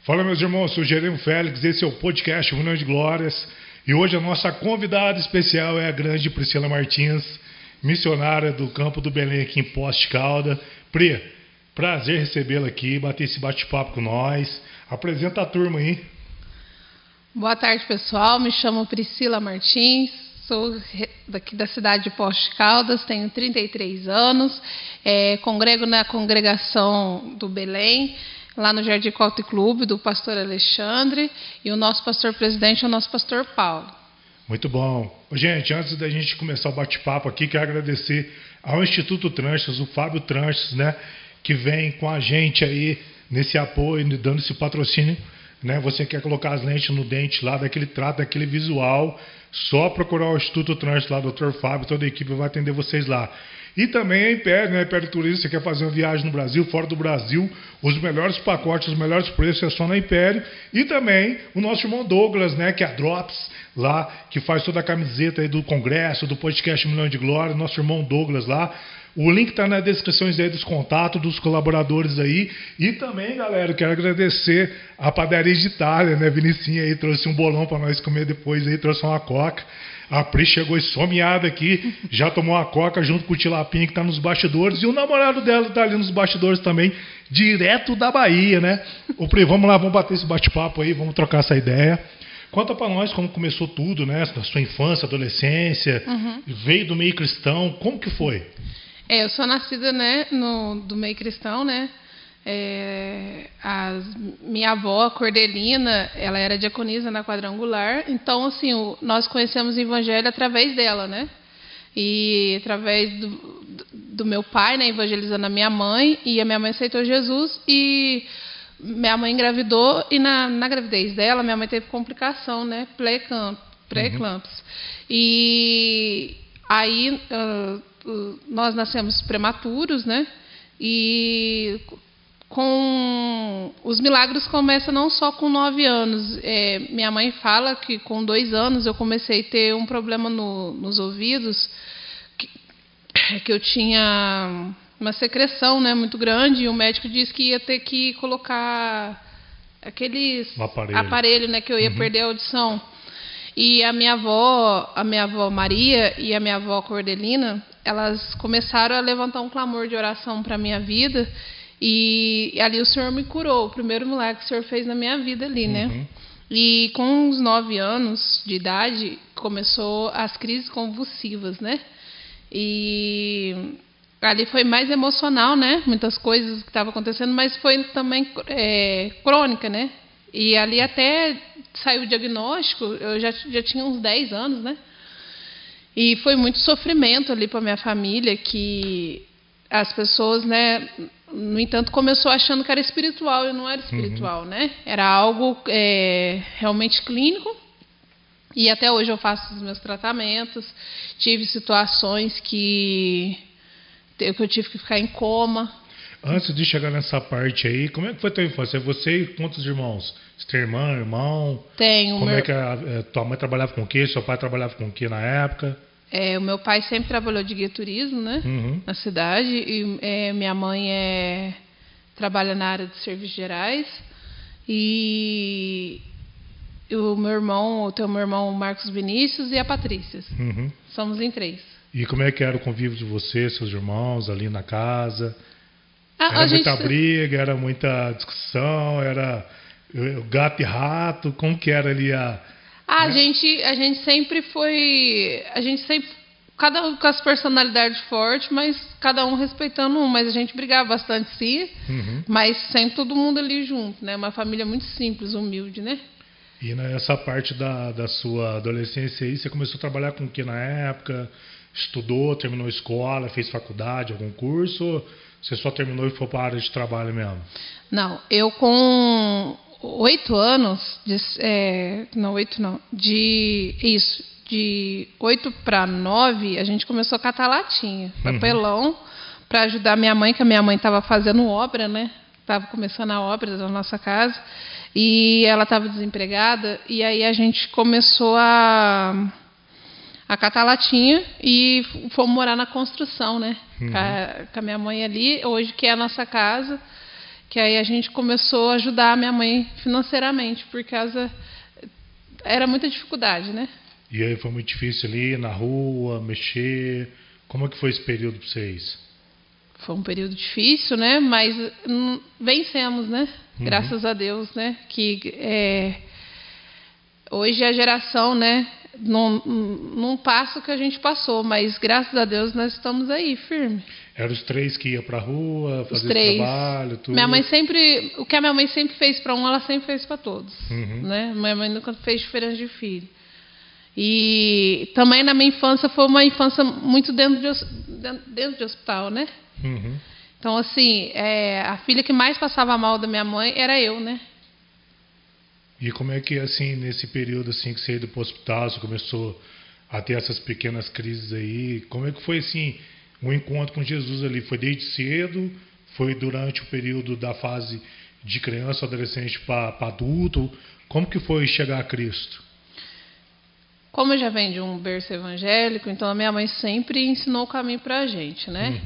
Fala, meus irmãos, sou Jerônimo Félix, esse é o podcast União de Glórias. E hoje a nossa convidada especial é a grande Priscila Martins, missionária do Campo do Belém aqui em Poços de Caldas. Pri, prazer recebê-la aqui, bater esse bate-papo com nós. Apresenta a turma aí. Boa tarde, pessoal. Me chamo Priscila Martins, sou daqui da cidade de Poços de Caldas, tenho 33 anos, congrego na congregação do Belém, lá no Jardim Country Club, do pastor Alexandre, e o nosso pastor-presidente é o nosso pastor Paulo. Muito bom. Gente, antes da gente começar o bate-papo aqui, quero agradecer ao Instituto Tranches, o Fábio Tranches, né, que vem com a gente aí nesse apoio, dando esse patrocínio. Né, você quer colocar as lentes no dente lá, daquele trato, daquele visual, só procurar o Instituto Tranches lá, Dr. Fábio, toda a equipe vai atender vocês lá. E também a Império, né, Império Turismo, você quer fazer uma viagem no Brasil, fora do Brasil, os melhores pacotes, os melhores preços é só na Império. E também o nosso irmão Douglas, né, que é a Drops, lá, que faz toda a camiseta aí do Congresso, do podcast Milhão de Glória, nosso irmão Douglas lá. O link está nas descrições aí dos contatos dos colaboradores aí. E também, galera, eu quero agradecer a Padaria de Itália, né? Vinicinha aí trouxe um bolão para nós comer depois aí, trouxe uma coca. A Pri chegou esfomeada aqui, já tomou uma coca junto com o Tilapinha que está nos bastidores. E o namorado dela está ali nos bastidores também, direto da Bahia, né? Ô Pri, vamos lá, vamos bater esse bate-papo aí, vamos trocar essa ideia. Conta para nós como começou tudo, né? Da sua infância, adolescência, veio do meio cristão, como que foi? Eu sou nascida, né, do meio cristão, né? Minha avó, Cordelina, ela era diaconisa na Quadrangular. Então, assim, nós conhecemos o Evangelho através dela, né? E através do meu pai, né, evangelizando a minha mãe. E a minha mãe aceitou Jesus e minha mãe engravidou. E na gravidez dela, minha mãe teve complicação, né? Pré-eclâmpsia. E aí nós nascemos prematuros, né? E com os milagres começam não só com 9 anos. Minha mãe fala que com 2 anos eu comecei a ter um problema nos ouvidos, que eu tinha uma secreção, né, muito grande, e o médico disse que ia ter que colocar aqueles aparelho, né, que eu ia perder a audição. E a minha avó Maria e a minha avó Cordelina, elas começaram a levantar um clamor de oração para a minha vida, e ali o Senhor me curou, o primeiro milagre que o Senhor fez na minha vida ali, né? E com uns 9 anos de idade, começou as crises convulsivas, né? E ali foi mais emocional, né? Muitas coisas que estavam acontecendo, mas foi também crônica, né? E ali até saiu o diagnóstico, eu já tinha uns 10 anos, né? E foi muito sofrimento ali para minha família, que as pessoas, né, no entanto, começou achando que era espiritual e não era espiritual, né? Era algo realmente clínico. E até hoje eu faço os meus tratamentos. Tive situações que eu tive que ficar em coma. Antes de chegar nessa parte aí, como é que foi a tua infância? Você e quantos irmãos? Você tem irmã, irmão? Tenho. Como é que tua mãe trabalhava com o quê? Seu pai trabalhava com o quê na época? O meu pai sempre trabalhou de guia turismo, né? Na cidade. E minha mãe trabalha na área de serviços gerais. E o meu irmão, o meu irmão Marcos Vinícius e a Patrícia. Somos em 3. E como é que era o convívio de você, seus irmãos, ali na casa? Era muita briga, era muita discussão, era gato e rato, como que era ali a gente sempre foi, cada um com as personalidades fortes, mas cada um respeitando um, mas a gente brigava bastante sim, mas sempre todo mundo ali junto, né? Uma família muito simples, humilde, né? E nessa parte da sua adolescência aí, você começou a trabalhar com o que na época? Estudou, terminou a escola, fez faculdade, algum curso? Ou você só terminou e foi para a área de trabalho mesmo? Não, eu com 8 anos, de 8 para 9, a gente começou a catar latinha, papelão, para ajudar minha mãe, que a minha mãe estava fazendo obra, né? Estava começando a obra da nossa casa, e ela estava desempregada, e aí a gente começou a catar latinha e fomos morar na construção, né? Com a minha mãe ali, hoje que é a nossa casa. que aí a gente começou a ajudar a minha mãe financeiramente, por causa... Era muita dificuldade, né? E aí foi muito difícil ali, na rua, mexer... Como é que foi esse período para vocês? Foi um período difícil, né? Mas vencemos, né? Graças a Deus, né? Que hoje a geração, né? Não passa o que a gente passou, mas graças a Deus nós estamos aí, firme. Eram os 3 que iam para a rua, fazer os 3. trabalho, tudo? Minha mãe sempre... O que a minha mãe sempre fez para um, ela sempre fez para todos. Né? Minha mãe nunca fez diferença de filho. E também na minha infância foi uma infância muito dentro de hospital, né? Então, assim, a filha que mais passava mal da minha mãe era eu, né? E como é que, assim, nesse período assim que você ia para o hospital, você começou a ter essas pequenas crises aí, como é que foi, assim, o encontro com Jesus ali? Foi desde cedo? Foi durante o período da fase de criança, adolescente para adulto? Como que foi chegar a Cristo? Como eu já venho de um berço evangélico, então a minha mãe sempre ensinou o caminho para a gente, né?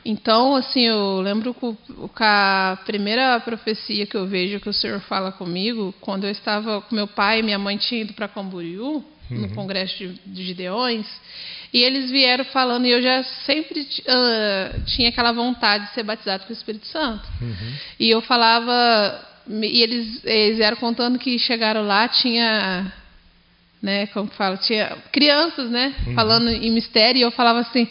Então, assim, eu lembro que a primeira profecia que eu vejo que o Senhor fala comigo, quando eu estava com meu pai e minha mãe tinha ido para Camboriú, no Congresso de Gideões, e eles vieram falando, e eu já sempre tinha aquela vontade de ser batizado com o Espírito Santo. E eu falava, e eles vieram contando que chegaram lá, tinha... Né, como fala, tinha crianças, né, falando em mistério, e eu falava assim,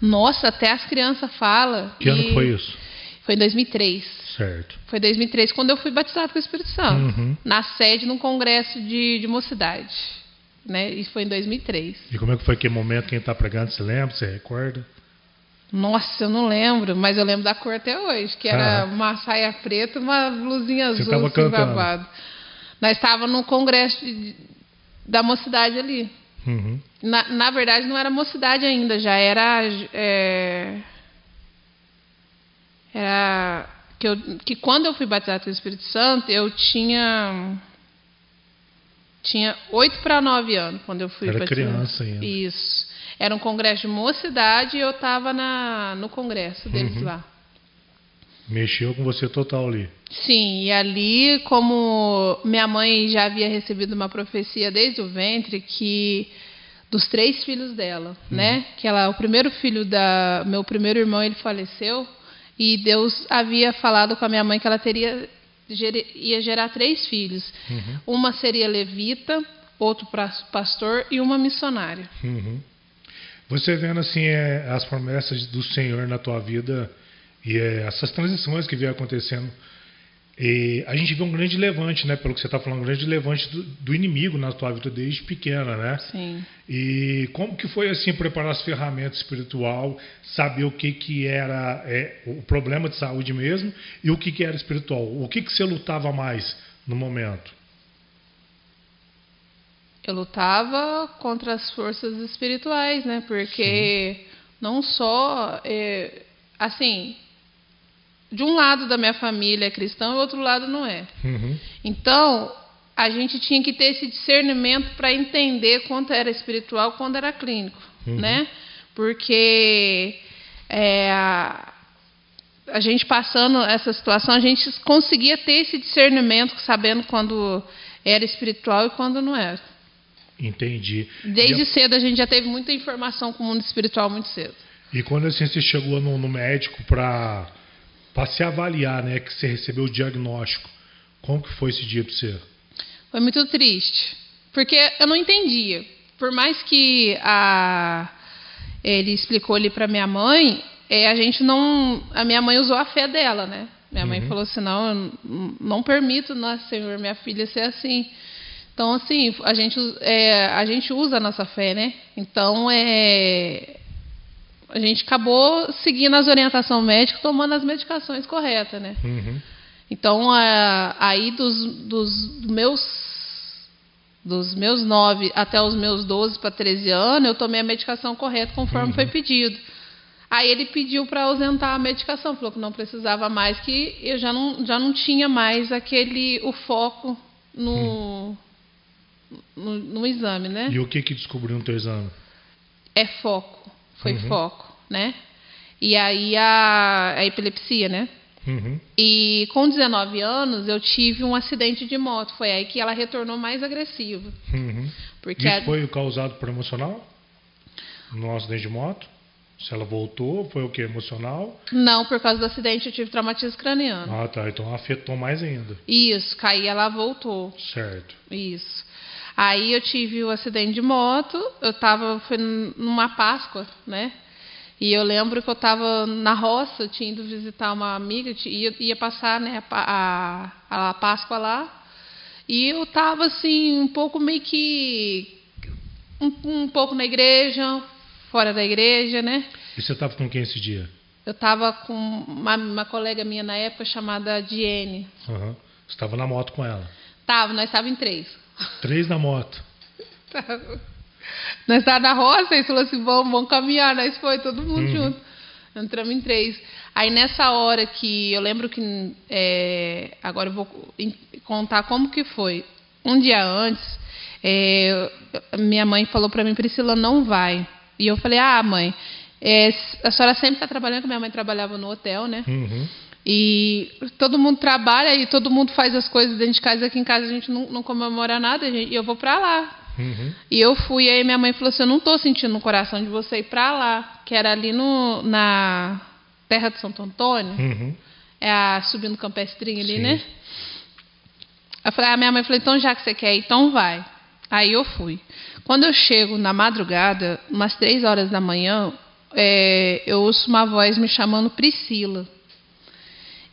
nossa, até as crianças falam. Que ano foi isso? Foi em 2003. Certo. Foi em 2003, quando eu fui batizado com o Espírito Santo, na sede, num congresso de mocidade, né, e foi em 2003. E como é que foi aquele momento, quem está pregando, você lembra, você recorda? Nossa, eu não lembro, mas eu lembro da cor até hoje, que era uma saia preta, uma blusinha azul, você assim, babado. Nós estávamos no congresso da mocidade ali. Na verdade, não era mocidade ainda, já era que quando eu fui batizado com o Espírito Santo, eu tinha 8 para 9 anos quando eu fui batizado. Era criança ainda. Isso. Era um congresso de mocidade e eu estava no congresso deles lá. Mexeu com você total ali. Sim, e ali, como minha mãe já havia recebido uma profecia desde o ventre, que dos 3 filhos dela, né? Que o primeiro filho meu primeiro irmão, ele faleceu, e Deus havia falado com a minha mãe que ela ia gerar 3 filhos. Uma seria levita, outro pastor e uma missionária. Você vendo assim as promessas do Senhor na tua vida e essas transições que vem acontecendo, a gente vê um grande levante, né? Pelo que você está falando, um grande levante do inimigo na tua vida desde pequena, né? Sim. E como que foi assim preparar as ferramentas espiritual, saber o que era o problema de saúde mesmo e o que era espiritual? O que você lutava mais no momento? Eu lutava contra as forças espirituais, né? Porque não só assim, de um lado da minha família é cristão e o outro lado não é. Então, a gente tinha que ter esse discernimento para entender quanto era espiritual, quando era clínico, né? Porque a gente passando essa situação, a gente conseguia ter esse discernimento, sabendo quando era espiritual e quando não era. Entendi. Desde cedo a gente já teve muita informação com o mundo espiritual muito cedo. E quando assim você chegou no médico para se avaliar, né, que você recebeu o diagnóstico, como que foi esse dia para você? Foi muito triste, porque eu não entendia. Por mais que ele explicou ali para minha mãe, a minha mãe usou a fé dela, né? Minha mãe falou assim, não, eu não permito, nossa Senhor, minha filha ser assim. Então, assim, a gente usa a nossa fé, né? Então, a gente acabou seguindo as orientações médicas, tomando as medicações corretas, né? Então, aí dos meus 9 até os meus 12 para 13 anos, eu tomei a medicação correta conforme foi pedido. Aí ele pediu para ausentar a medicação, falou que não precisava mais, que eu já não tinha mais o foco no exame, né? E o que descobriu no teu exame? Foco. Foi foco, né? E aí a epilepsia, né? Uhum. E com 19 anos eu tive um acidente de moto. Foi aí que ela retornou mais agressiva. Uhum. Porque Isso foi causado por emocional? No acidente de moto? Se ela voltou, foi o que? Emocional? Não, por causa do acidente eu tive traumatismo craniano. Ah, tá. Então afetou mais ainda. Isso, caí, ela voltou. Certo. Isso. Aí eu tive o acidente de moto, foi numa Páscoa, né? E eu lembro que eu estava na roça, eu tinha ido visitar uma amiga, ia passar, né, a Páscoa lá. E eu estava assim, um pouco meio que... Um pouco na igreja, fora da igreja, né? E você estava com quem esse dia? Eu estava com uma colega minha na época chamada Diene. Uhum. Você estava na moto com ela? Nós estávamos em 3. 3 na moto. Nós estávamos na roça e falou assim, vamos caminhar. Nós foi todo mundo junto. Entramos em 3. Aí nessa hora que eu lembro que... agora eu vou contar como que foi. Um dia antes, minha mãe falou para mim, Priscila, não vai. E eu falei, mãe, a senhora sempre está trabalhando, porque minha mãe trabalhava no hotel, né? Uhum. E todo mundo trabalha e todo mundo faz as coisas dentro de casa. Aqui em casa a gente não comemora nada, e eu vou para lá. Uhum. E eu fui, aí minha mãe falou assim, eu não estou sentindo no coração de você ir para lá, que era ali na terra de Santo Antônio, Uhum. subindo o Campestrinho ali, Sim. né? Eu falei, a minha mãe falou, então já que você quer ir, então vai. Aí eu fui. Quando eu chego na madrugada, umas 3 horas da manhã, eu ouço uma voz me chamando Priscila.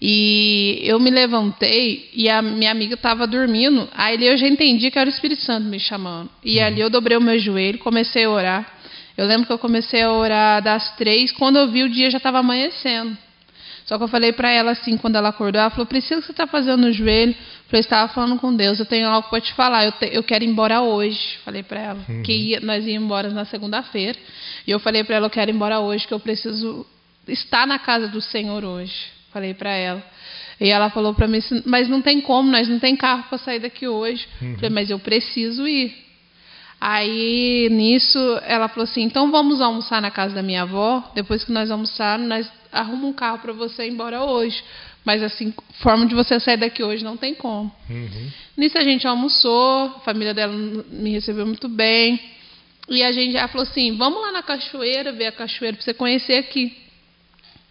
E eu me levantei e a minha amiga estava dormindo. Aí eu já entendi que era o Espírito Santo me chamando. E ali eu dobrei o meu joelho, comecei a orar. Eu lembro que eu comecei a orar das 3. Quando eu vi, o dia já estava amanhecendo. Só que eu falei para ela assim, quando ela acordou, ela falou, Priscila, o que você está fazendo no joelho? Eu falei, estava falando com Deus, eu tenho algo para te falar, eu quero ir embora hoje. Falei para ela, que nós íamos embora na segunda-feira. E eu falei para ela, eu quero ir embora hoje, que eu preciso estar na casa do Senhor hoje. Falei para ela. E ela falou para mim, mas não tem como, nós não tem carro para sair daqui hoje. Falei, mas eu preciso ir. Aí, nisso, ela falou assim, então vamos almoçar na casa da minha avó. Depois que nós almoçar, nós arrumamos um carro para você ir embora hoje. Mas, assim, forma de você sair daqui hoje não tem como. Nisso a gente almoçou, a família dela me recebeu muito bem. E ela falou assim, vamos lá na cachoeira, ver a cachoeira para você conhecer aqui.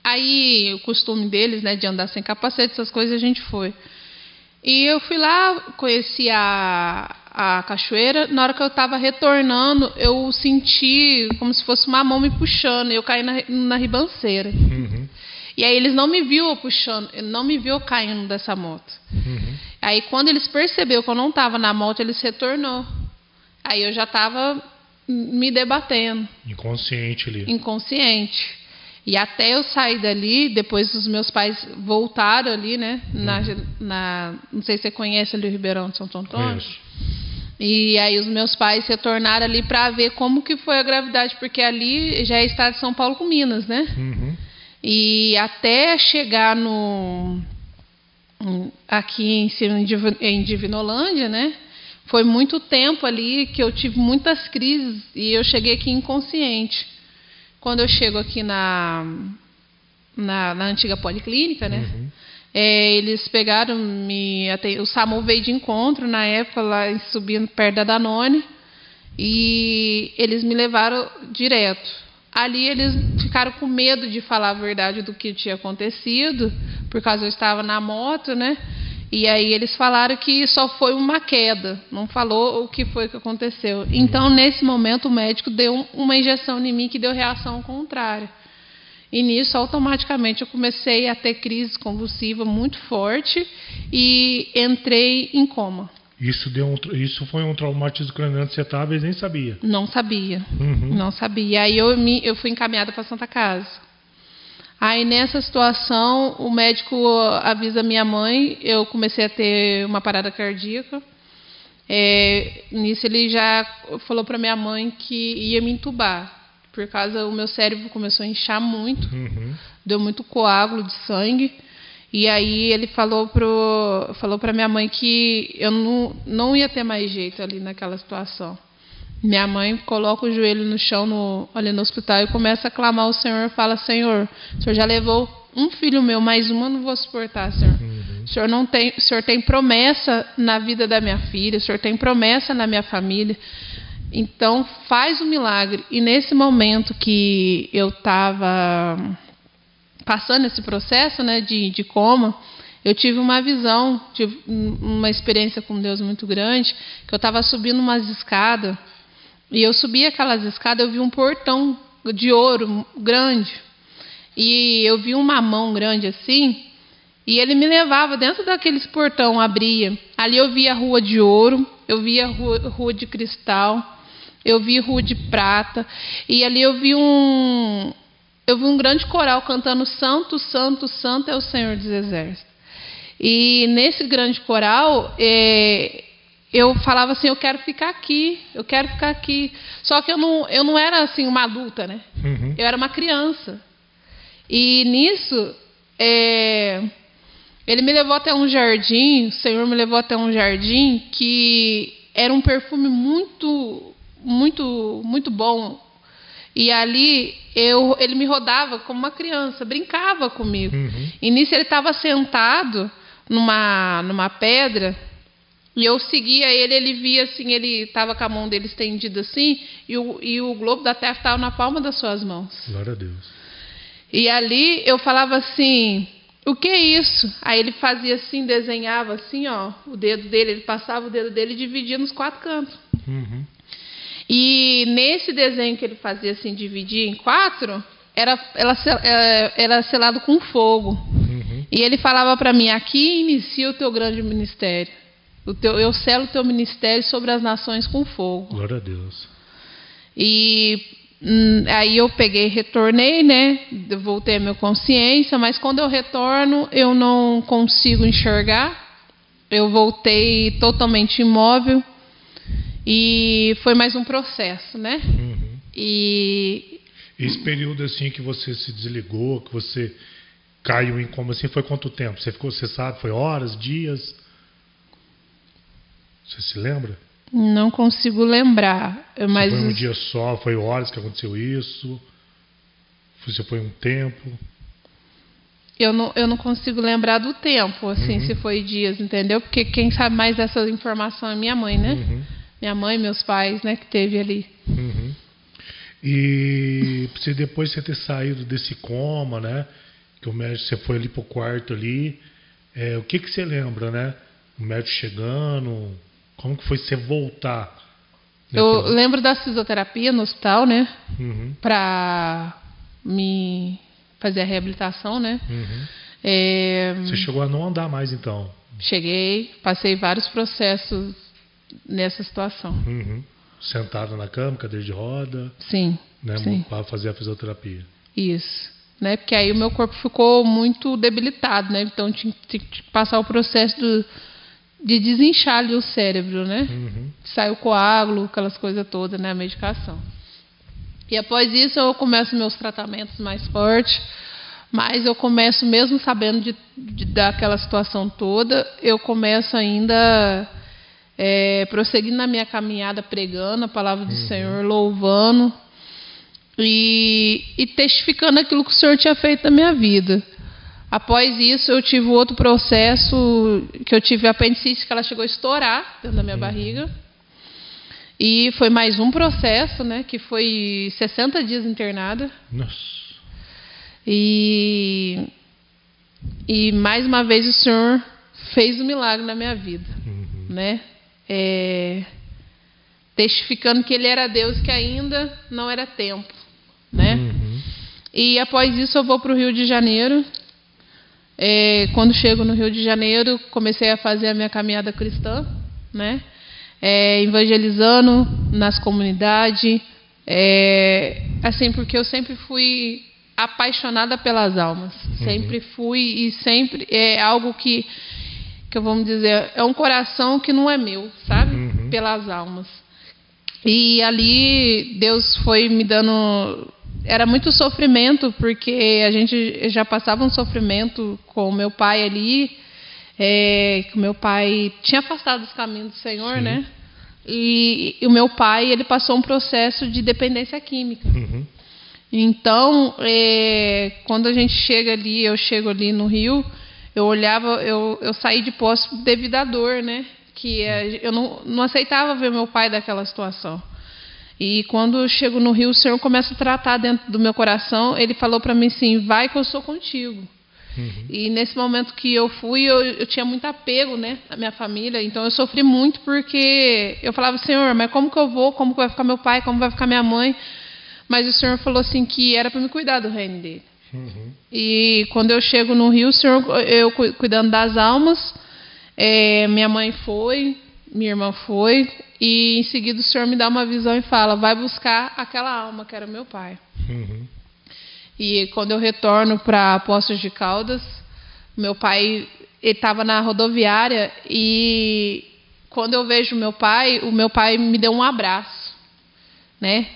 Aí, o costume deles, né, de andar sem capacete, essas coisas, a gente foi. E eu fui lá, conheci a cachoeira. Na hora que eu estava retornando, eu senti como se fosse uma mão me puxando. Eu caí na ribanceira. E aí eles não me viram puxando, não me viram caindo dessa moto. Aí quando eles perceberam que eu não estava na moto, eles retornou. Aí eu já estava me debatendo. Inconsciente ali. Inconsciente. E até eu sair dali, depois os meus pais voltaram ali, né? Não sei se você conhece ali o Ribeirão de Santo Antônio. Conheço. E aí os meus pais retornaram ali para ver como que foi a gravidade, porque ali já é estado de São Paulo com Minas, né? E até chegar aqui em Divinolândia, né? Foi muito tempo ali que eu tive muitas crises e eu cheguei aqui inconsciente. Quando eu chego aqui na antiga policlínica, né? Eles pegaram, o SAMU veio de encontro na época, lá subindo perto da Danone, e eles me levaram direto. Ali eles ficaram com medo de falar a verdade do que tinha acontecido, por causa eu estava na moto, né? E aí eles falaram que só foi uma queda, não falou o que foi que aconteceu. Então, nesse momento, o médico deu uma injeção em mim que deu reação contrária. E nisso, automaticamente, eu comecei a ter crise convulsiva muito forte e entrei em coma. Isso foi um traumatismo craniano que você estava e nem sabia? Não sabia, não sabia. Aí eu fui encaminhada para a Santa Casa. Aí, nessa situação, o médico avisa minha mãe, eu comecei a ter uma parada cardíaca. Nisso, ele já falou para minha mãe que ia me entubar, por causa o meu cérebro começou a inchar muito, deu muito coágulo de sangue. E aí ele falou para minha mãe que eu não ia ter mais jeito ali naquela situação. Minha mãe coloca o joelho no chão ali no hospital e começa a clamar ao Senhor, fala, Senhor, o Senhor já levou um filho meu, mais um eu não vou suportar, Senhor. O Senhor tem promessa na vida da minha filha, o Senhor tem promessa na minha família. Então, faz um milagre. E nesse momento que eu estava passando esse processo, né, de coma, eu tive uma visão, tive uma experiência com Deus muito grande, que eu estava subindo umas escadas, e eu subi aquelas escadas, eu vi um portão de ouro grande, e eu vi uma mão grande assim, e ele me levava dentro daqueles portão, abria. Ali eu via rua de ouro, eu via rua de cristal, eu vi rua de prata, e ali eu vi um grande coral cantando Santo, Santo, Santo é o Senhor dos Exércitos. E nesse grande coral, eu falava assim, eu quero ficar aqui. Só que eu não era assim uma adulta, né? Eu era uma criança. E nisso, ele me levou até um jardim, o Senhor me levou até um jardim que era um perfume muito, muito, muito bom. E ali ele me rodava como uma criança, brincava comigo. E nisso ele estava sentado numa pedra, e eu seguia ele via assim, ele estava com a mão dele estendida assim, e o globo da terra estava na palma das suas mãos. Glória a Deus. E ali eu falava assim, o que é isso? Aí ele fazia assim, desenhava assim, ó, o dedo dele, ele passava o dedo dele e dividia nos 4 cantos. E nesse desenho que ele fazia assim, dividir em 4, era selado com fogo. E ele falava para mim, aqui inicia o teu grande ministério. Eu selo o teu ministério sobre as nações com fogo. Glória a Deus. E aí eu retornei, né? Voltei a minha consciência, mas quando eu retorno, eu não consigo enxergar. Eu voltei totalmente imóvel. E foi mais um processo, né? E esse período assim que você se desligou, que você caiu em coma, assim, foi quanto tempo? Você sabe, foi horas, dias? Você se lembra? Não consigo lembrar. Mas foi um dia só, foi horas que aconteceu isso? Você foi um tempo? Eu não consigo lembrar do tempo, assim, se foi dias, entendeu? Porque quem sabe mais dessa informação é minha mãe, né? Minha mãe, meus pais, né, que teve ali. E depois de ter saído desse coma, né? Que o médico, você foi ali pro quarto ali, o que você lembra, né? O médico chegando, como que foi você voltar? Né, eu lembro da fisioterapia no hospital, né? Para me fazer a reabilitação, né? Você chegou a não andar mais, então? Cheguei, passei vários processos nessa situação. Sentado na cama, cadeira de roda? Sim. Né, sim. Para fazer a fisioterapia? Isso. Né, porque aí o meu corpo ficou muito debilitado, né? Então tinha que passar o processo de desinchar ali o cérebro, né? Sai o coágulo, aquelas coisas todas, né? A medicação. E após isso eu começo meus tratamentos mais fortes, mas eu começo mesmo sabendo daquela situação toda, eu começo ainda prosseguindo na minha caminhada, pregando a palavra do Senhor, louvando e testificando aquilo que o Senhor tinha feito na minha vida. Após isso, eu tive outro processo, que eu tive apendicite, que ela chegou a estourar dentro da minha barriga. E foi mais um processo, né, que foi 60 dias internada. Nossa. E mais uma vez o Senhor fez um milagre na minha vida, né? Testificando que Ele era Deus, que ainda não era tempo, né? E após isso eu vou para o Rio de Janeiro. Quando chego no Rio de Janeiro, comecei a fazer a minha caminhada cristã, né? Evangelizando nas comunidades, assim, porque eu sempre fui apaixonada pelas almas, sempre fui, e sempre é algo que vamos dizer, é um coração que não é meu, sabe? Pelas almas. E ali Deus foi me dando, era muito sofrimento, porque a gente já passava um sofrimento com o meu pai ali, que o meu pai tinha afastado dos caminhos do Senhor, sim, né? E o meu pai, ele passou um processo de dependência química. Então, quando a gente chega ali, eu chego ali no Rio, eu olhava, eu saí de Poços devido à dor, né? Que eu não aceitava ver meu pai daquela situação. E quando eu chego no Rio, o Senhor começa a tratar dentro do meu coração. Ele falou para mim assim, vai que eu sou contigo. E nesse momento que eu fui, eu tinha muito apego, né, à minha família. Então eu sofri muito porque eu falava, Senhor, mas como que eu vou? Como que vai ficar meu pai? Como vai ficar minha mãe? Mas o Senhor falou assim que era para me cuidar do reino dele. E quando eu chego no Rio, o Senhor, eu cuidando das almas, minha mãe foi, minha irmã foi, e em seguida o Senhor me dá uma visão e fala, vai buscar aquela alma que era meu pai. E quando eu retorno para Poços de Caldas, meu pai estava na rodoviária e quando eu vejo o meu pai me deu um abraço, né?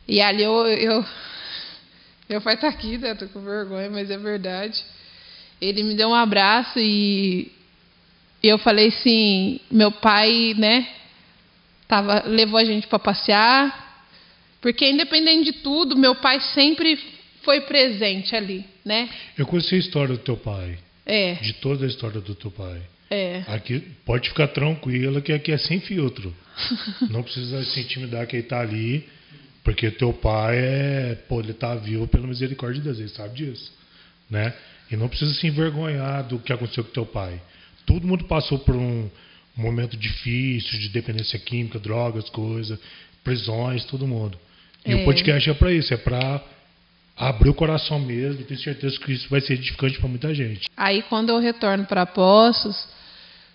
E ali meu pai está aqui, né? Estou com vergonha, mas é verdade. Ele me deu um abraço e eu falei assim, meu pai, né? Levou a gente para passear, porque independente de tudo, meu pai sempre foi presente ali, né? Eu conheci a história do teu pai. De toda a história do teu pai. Aqui, pode ficar tranquila que aqui é sem filtro. Não precisa se intimidar que ele está ali, porque teu pai ele está vivo pela misericórdia de Deus, ele sabe disso, né? E não precisa se envergonhar do que aconteceu com teu pai. Todo mundo passou por um momento difícil de dependência química, drogas, coisas, prisões, todo mundo. E o podcast é para isso, é para abrir o coração mesmo, e tenho certeza que isso vai ser edificante para muita gente. Aí quando eu retorno para Poços,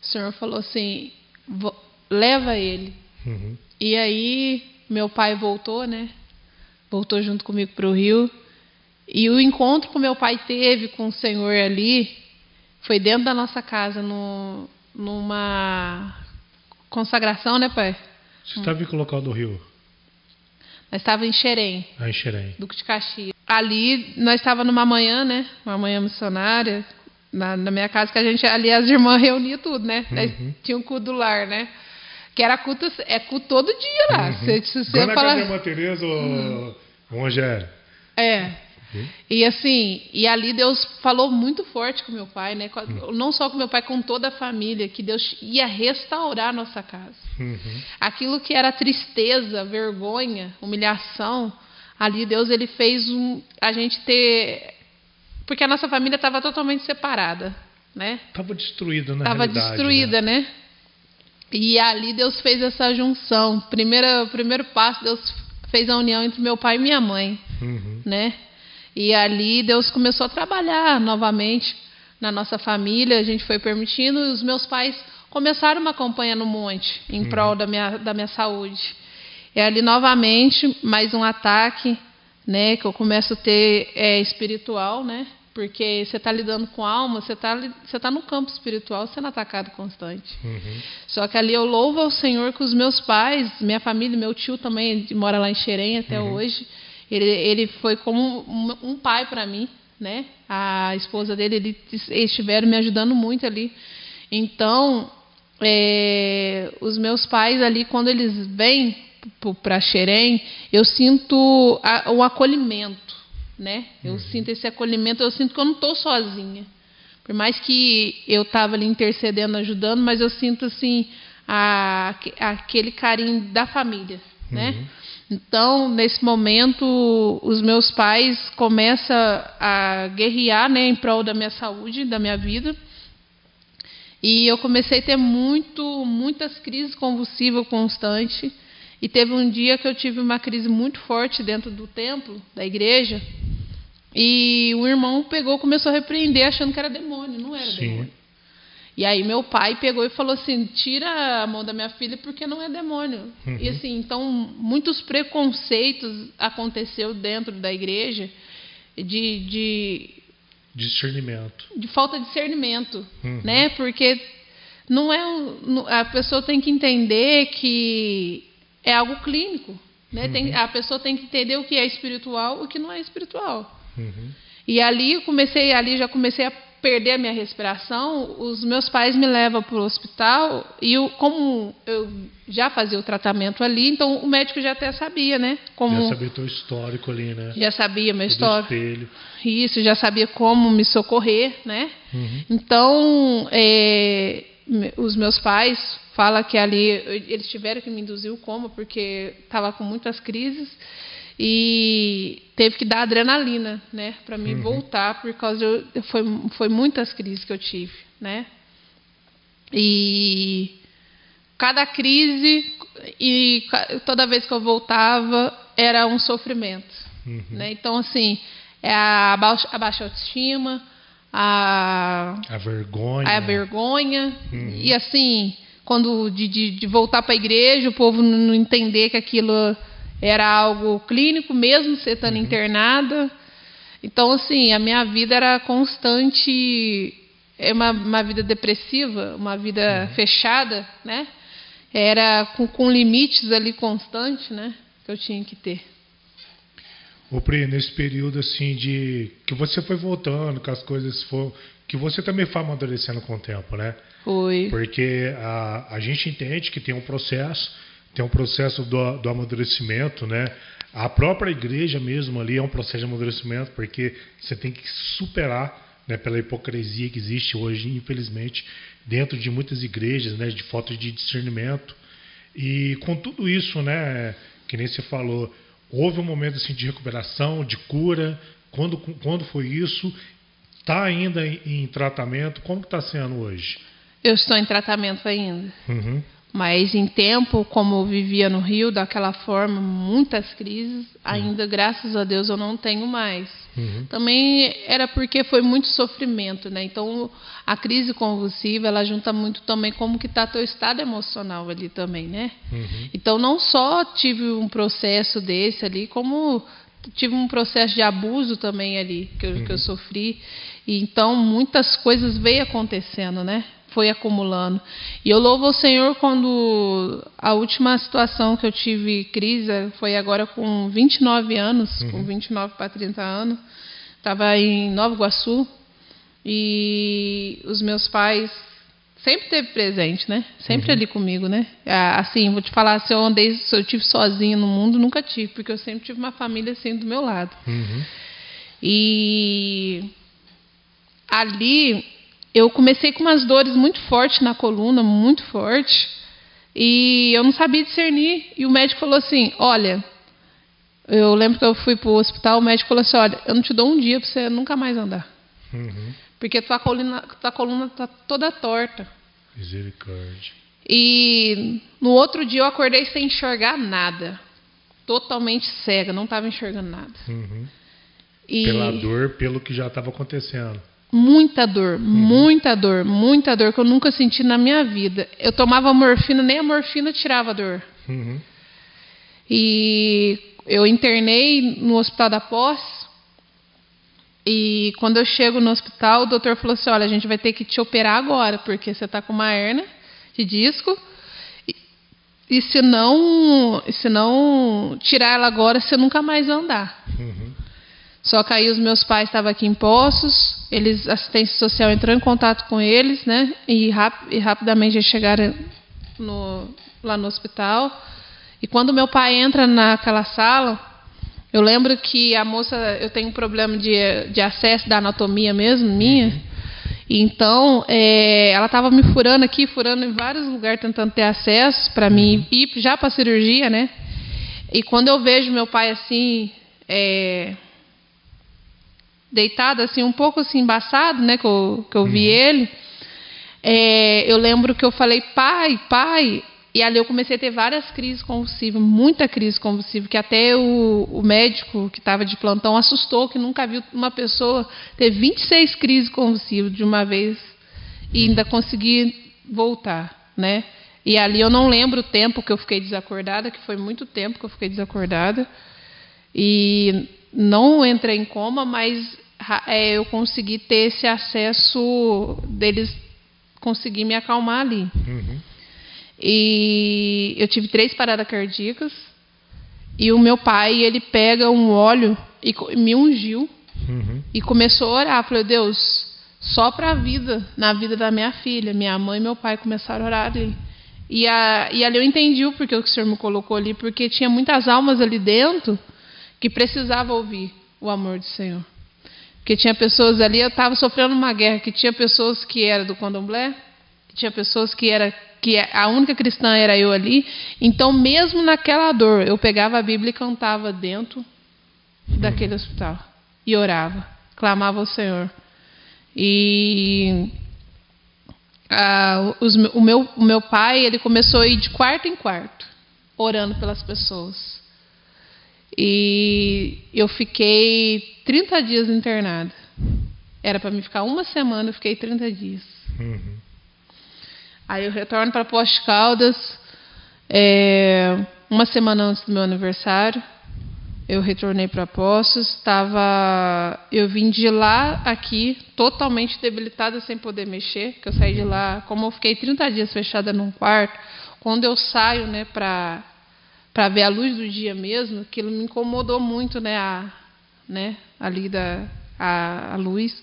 o Senhor falou assim, leva ele. E aí meu pai voltou, né? Voltou junto comigo para o Rio. E o encontro que meu pai teve com o Senhor ali foi dentro da nossa casa, numa consagração, né, pai? Você estava em que local do Rio? Nós estávamos em Xerém. Em Xerém. Duque de Caxias. Ali, nós estávamos numa manhã, né? Uma manhã missionária, na minha casa, que a gente, ali as irmãs reuniam tudo, né? Tinha um culto do lar, né? Que era culto todo dia lá. Se você na casa da irmã Tereza ou Rogério? E assim, e ali Deus falou muito forte com meu pai, né? Não só com meu pai, com toda a família, que Deus ia restaurar a nossa casa. Aquilo que era tristeza, vergonha, humilhação, ali Deus ele fez a gente ter, porque a nossa família estava totalmente separada, né? Estava destruída, na realidade. Estava destruída, né? E ali Deus fez essa junção. Primeiro passo, Deus fez a união entre meu pai e minha mãe, né? E ali Deus começou a trabalhar novamente na nossa família, a gente foi permitindo, e os meus pais começaram uma campanha no monte, em prol da minha saúde. E ali novamente, mais um ataque, né, que eu começo a ter espiritual, né? Porque você está lidando com alma, você tá no campo espiritual, sendo atacado constante. Só que ali eu louvo ao Senhor que os meus pais, minha família, meu tio também mora lá em Xerém até hoje, ele foi como um pai para mim, né? A esposa dele, eles estiveram me ajudando muito ali. Então, os meus pais ali, quando eles vêm para Xerém, eu sinto um acolhimento, né? Eu sinto esse acolhimento, eu sinto que eu não estou sozinha. Por mais que eu estava ali intercedendo, ajudando, mas eu sinto assim aquele carinho da família, né? Então, nesse momento, os meus pais começam a guerrear, né, em prol da minha saúde, da minha vida. E eu comecei a ter muitas crises convulsivas constantes. E teve um dia que eu tive uma crise muito forte dentro do templo, da igreja. E o irmão começou a repreender, achando que era demônio. Não era demônio. E aí meu pai pegou e falou assim, tira a mão da minha filha porque não é demônio. E assim, então muitos preconceitos aconteceu dentro da igreja de discernimento. De falta de discernimento, né? Porque a pessoa tem que entender que é algo clínico, né? A pessoa tem que entender o que é espiritual e o que não é espiritual. E ali já comecei a perder a minha respiração, os meus pais me levam para o hospital e como eu já fazia o tratamento ali, então o médico já até sabia, né? Já sabia o teu histórico ali, né? Já sabia meu histórico. Isso, já sabia como me socorrer, né? Então, os meus pais falam que ali eles tiveram que me induzir o coma porque estava com muitas crises. E teve que dar adrenalina, né, para mim voltar, por causa foi muitas crises que eu tive, né? E cada crise e toda vez que eu voltava era um sofrimento, né? Então assim, a baixa autoestima, a vergonha e assim, quando de voltar para a igreja, o povo não entender que aquilo era algo clínico, mesmo você estando internada. Então, assim, a minha vida era constante, uma vida depressiva, uma vida fechada, né? Era com limites ali constantes, né? Que eu tinha que ter. Ô Pri, nesse período assim que você foi voltando, que as coisas foram, que você também foi amadurecendo com o tempo, né? Foi. Porque a gente entende que tem um processo do amadurecimento, né? A própria igreja mesmo ali é um processo de amadurecimento, porque você tem que superar, né, pela hipocrisia que existe hoje, infelizmente, dentro de muitas igrejas, né, de falta de discernimento. E com tudo isso, né, que nem você falou, houve um momento assim, de recuperação, de cura. Quando foi isso? Está ainda em tratamento? Como que está sendo hoje? Eu estou em tratamento ainda. Mas em tempo, como eu vivia no Rio, daquela forma, muitas crises, ainda, graças a Deus, eu não tenho mais. Também era porque foi muito sofrimento, né? Então, a crise convulsiva, ela junta muito também como que está teu estado emocional ali também, né? Então, não só tive um processo desse ali, como tive um processo de abuso também ali, que eu sofri. E, então, muitas coisas veio acontecendo, né? Foi acumulando. E eu louvo ao Senhor quando a última situação que eu tive crise foi agora com 29 anos, com 29 para 30 anos. Estava em Nova Iguaçu e os meus pais sempre esteve presente, né? Sempre ali comigo, né? Assim, vou te falar, se eu tive sozinha no mundo, nunca tive, porque eu sempre tive uma família assim do meu lado. E ali eu comecei com umas dores muito fortes na coluna, muito forte, e eu não sabia discernir. E o médico falou assim, olha, eu lembro que eu fui para o hospital, o médico falou assim, olha, eu não te dou um dia para você nunca mais andar. Porque tua coluna está toda torta. Misericórdia. E no outro dia eu acordei sem enxergar nada. Totalmente cega, não estava enxergando nada. Pela dor, pelo que já estava acontecendo. Muita dor, muita dor que eu nunca senti na minha vida. Eu tomava morfina, nem a morfina tirava a dor. E eu internei no Hospital da Pós. E quando eu chego no hospital, o doutor falou assim, olha, a gente vai ter que te operar agora, porque você está com uma hérnia de disco. E se não tirar ela agora, você nunca mais vai andar. Só que aí os meus pais estavam aqui em Poços, a assistência social entrou em contato com eles, né? E rapidamente eles chegaram lá no hospital. E quando meu pai entra naquela sala, eu lembro que a moça, eu tenho um problema de acesso da anatomia mesmo, minha. E então, ela estava me furando em vários lugares, tentando ter acesso para mim ir já para a cirurgia, né? E quando eu vejo meu pai assim, deitado, assim, um pouco assim, embaçado, né, que eu vi ele, eu lembro que eu falei, pai, e ali eu comecei a ter várias crises convulsivas, muita crise convulsiva, que até o médico que estava de plantão assustou, que nunca viu uma pessoa ter 26 crises convulsivas de uma vez e ainda conseguir voltar, né? E ali eu não lembro o tempo que eu fiquei desacordada, que foi muito tempo que eu fiquei desacordada, e não entrei em coma, mas eu consegui ter esse acesso deles conseguir me acalmar ali. E eu tive 3 paradas cardíacas e o meu pai, ele pega um óleo e me ungiu e começou a orar. Falei, Deus, só para a vida, na vida da minha filha. Minha mãe e meu pai começaram a orar ali. E ali eu entendi o porquê que o Senhor me colocou ali, porque tinha muitas almas ali dentro que precisavam ouvir o amor do Senhor. Porque tinha pessoas ali, eu estava sofrendo uma guerra, que tinha pessoas que eram do candomblé, que tinha pessoas que a única cristã era eu ali. Então, mesmo naquela dor, eu pegava a Bíblia e cantava dentro daquele hospital. E orava, clamava ao Senhor. E o meu pai, ele começou a ir de quarto em quarto, orando pelas pessoas. E eu fiquei 30 dias internada. Era para mim ficar uma semana, eu fiquei 30 dias. Aí eu retorno para Poços de Caldas, uma semana antes do meu aniversário. Eu retornei para Poços, eu vim de lá aqui totalmente debilitada, sem poder mexer, que eu saí de lá, como eu fiquei 30 dias fechada num quarto, quando eu saio, né, para ver a luz do dia mesmo, aquilo me incomodou muito, né, ali a luz.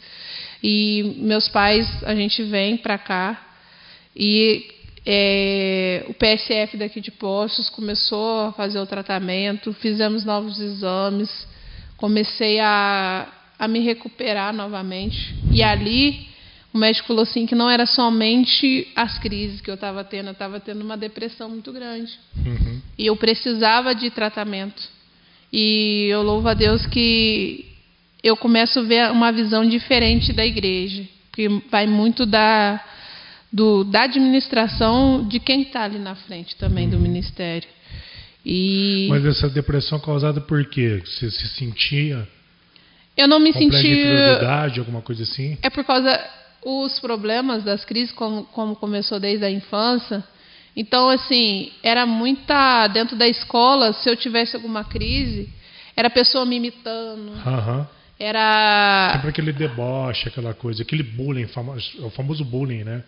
E meus pais, a gente vem para cá e o PSF daqui de Poços começou a fazer o tratamento, fizemos novos exames, comecei a me recuperar novamente. E ali o médico falou assim que não era somente as crises que eu estava tendo uma depressão muito grande. E eu precisava de tratamento. E eu louvo a Deus que eu começo a ver uma visão diferente da igreja, que vai muito da administração de quem está ali na frente também do ministério. Mas essa depressão causada por quê? Você se sentia... Eu não me sentia... inferioridade, alguma coisa assim? É por causa os problemas das crises, como começou desde a infância. Então, assim, era muita... Dentro da escola, se eu tivesse alguma crise, era a pessoa me imitando. Era... Sempre aquele deboche, aquela coisa, aquele bullying, o famoso bullying, né?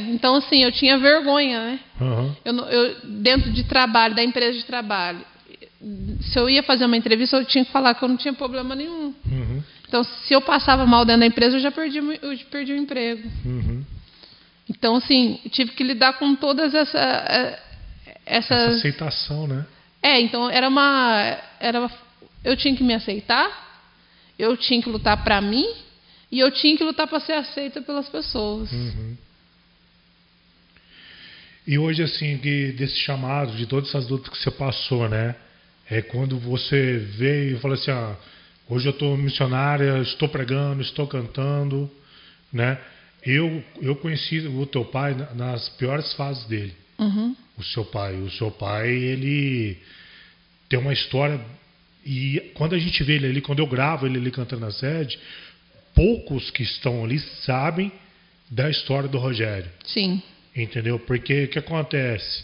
Então assim, eu tinha vergonha, né? Eu, dentro de trabalho, da empresa de trabalho, se eu ia fazer uma entrevista, eu tinha que falar que eu não tinha problema nenhum. Então, se eu passava mal dentro da empresa, eu já perdi o emprego. Então, assim, eu tive que lidar com todas essa aceitação, né? Então eu tinha que me aceitar. Eu tinha que lutar para mim e eu tinha que lutar para ser aceita pelas pessoas. E hoje, assim, desse chamado, de todas essas lutas que você passou, né? Quando você veio e falou assim, hoje eu estou missionária, estou pregando, estou cantando, né? Eu conheci o teu pai nas piores fases dele. O seu pai, ele tem uma história... E quando a gente vê ele ali, quando eu gravo ele ali cantando na sede, poucos que estão ali sabem da história do Rogério. Sim. Entendeu? Porque o que acontece?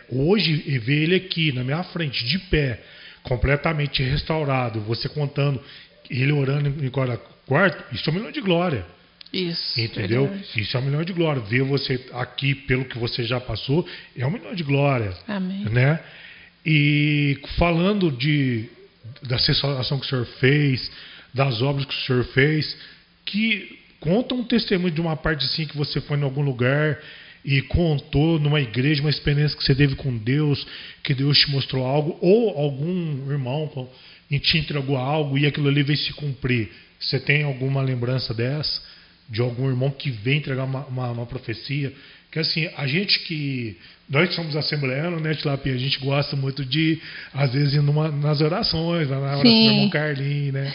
Hoje, ver ele aqui, na minha frente, de pé, completamente restaurado, você contando, ele orando em cada quarto, isso é um milhão de glória. Isso. Entendeu? Verdade. Isso é um milhão de glória. Ver você aqui, pelo que você já passou, é um milhão de glória. Amém. Né? E falando da restauração que o senhor fez, das obras que o senhor fez, que conta um testemunho de uma parte assim que você foi em algum lugar e contou numa igreja uma experiência que você teve com Deus, que Deus te mostrou algo, ou algum irmão te entregou algo e aquilo ali veio se cumprir. Você tem alguma lembrança dessa? De algum irmão que vem entregar uma profecia? Que assim, nós somos assembleanos, né, Tilapinha? A gente gosta muito de, às vezes, ir nas orações, na oração do irmão Carlinhos, né?